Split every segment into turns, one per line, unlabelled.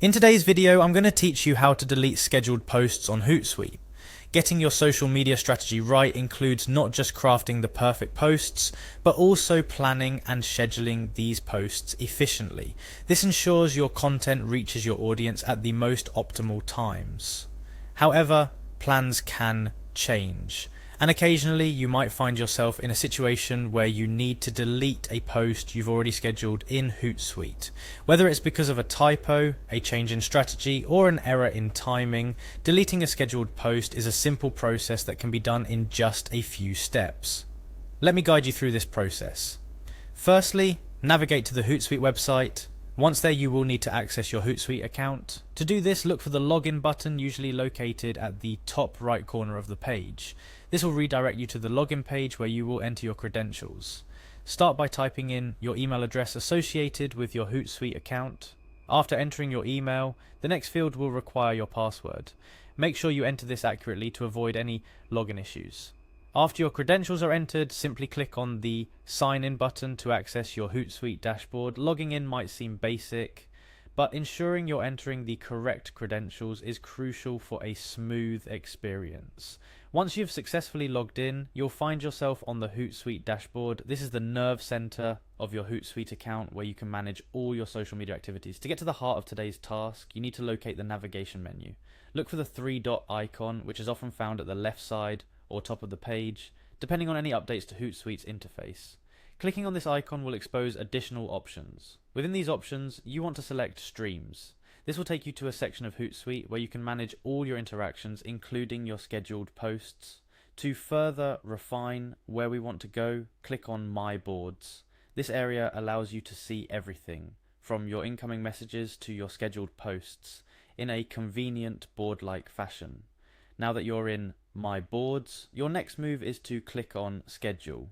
In today's video, I'm going to teach you how to delete scheduled posts on Hootsuite. Getting your social media strategy right includes not just crafting the perfect posts, but also planning and scheduling these posts efficiently. This ensures your content reaches your audience at the most optimal times. However, plans can change, and occasionally you might find yourself in a situation where you need to delete a post you've already scheduled in Hootsuite. Whether it's because of a typo, a change in strategy, or an error in timing, deleting a scheduled post is a simple process that can be done in just a few steps. Let me guide you through this process. Firstly, navigate to the Hootsuite website. Once there, you will need to access your Hootsuite account. To do this, look for the login button, usually located at the top right corner of the page. This will redirect you to the login page where you will enter your credentials. Start by typing in your email address associated with your Hootsuite account. After entering your email, the next field will require your password. Make sure you enter this accurately to avoid any login issues. After your credentials are entered, simply click on the Sign In button to access your Hootsuite dashboard. Logging in might seem basic, but ensuring you're entering the correct credentials is crucial for a smooth experience. Once you've successfully logged in, you'll find yourself on the Hootsuite dashboard. This is the nerve center of your Hootsuite account where you can manage all your social media activities. To get to the heart of today's task, you need to locate the navigation menu. Look for the three-dot icon, which is often found at the left side or top of the page, depending on any updates to Hootsuite's interface. Clicking on this icon will expose additional options. Within these options, you want to select Streams. This will take you to a section of Hootsuite where you can manage all your interactions, including your scheduled posts. To further refine where we want to go, click on My Boards. This area allows you to see everything, from your incoming messages to your scheduled posts, in a convenient board-like fashion. Now that you're in My Boards, your next move is to click on Schedule.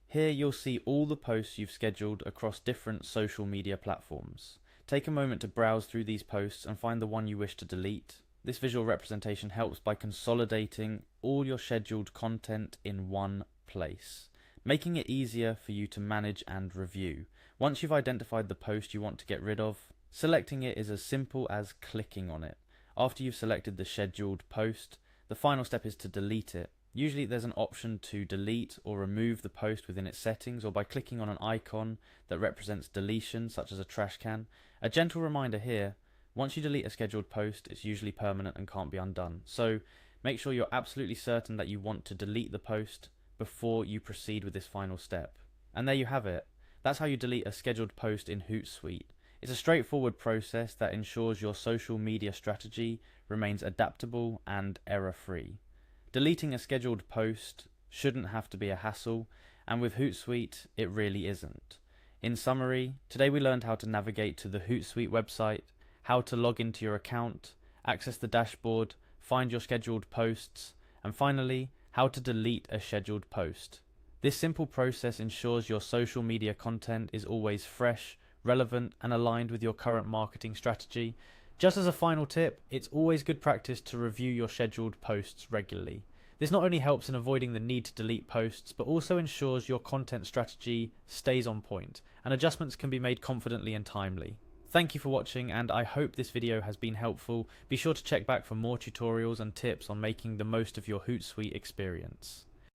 Here you'll see all the posts you've scheduled across different social media platforms. Take a moment to browse through these posts and find the one you wish to delete. This visual representation helps by consolidating all your scheduled content in one place, making it easier for you to manage and review. Once you've identified the post you want to get rid of, selecting it is as simple as clicking on it. After you've selected the scheduled post, the final step is to delete it. Usually there's an option to delete or remove the post within its settings, or by clicking on an icon that represents deletion, such as a trash can. A gentle reminder here, once you delete a scheduled post, it's usually permanent and can't be undone. So make sure you're absolutely certain that you want to delete the post before you proceed with this final step. And there you have it. That's how you delete a scheduled post in Hootsuite. It's a straightforward process that ensures your social media strategy remains adaptable and error-free. Deleting a scheduled post shouldn't have to be a hassle, and with Hootsuite, it really isn't. In summary, today we learned how to navigate to the Hootsuite website, how to log into your account, access the dashboard, find your scheduled posts, and finally, how to delete a scheduled post. This simple process ensures your social media content is always fresh, relevant, and aligned with your current marketing strategy. Just as a final tip, it's always good practice to review your scheduled posts regularly. This not only helps in avoiding the need to delete posts, but also ensures your content strategy stays on point, and adjustments can be made confidently and timely. Thank you for watching, and I hope this video has been helpful. Be sure to check back for more tutorials and tips on making the most of your Hootsuite experience.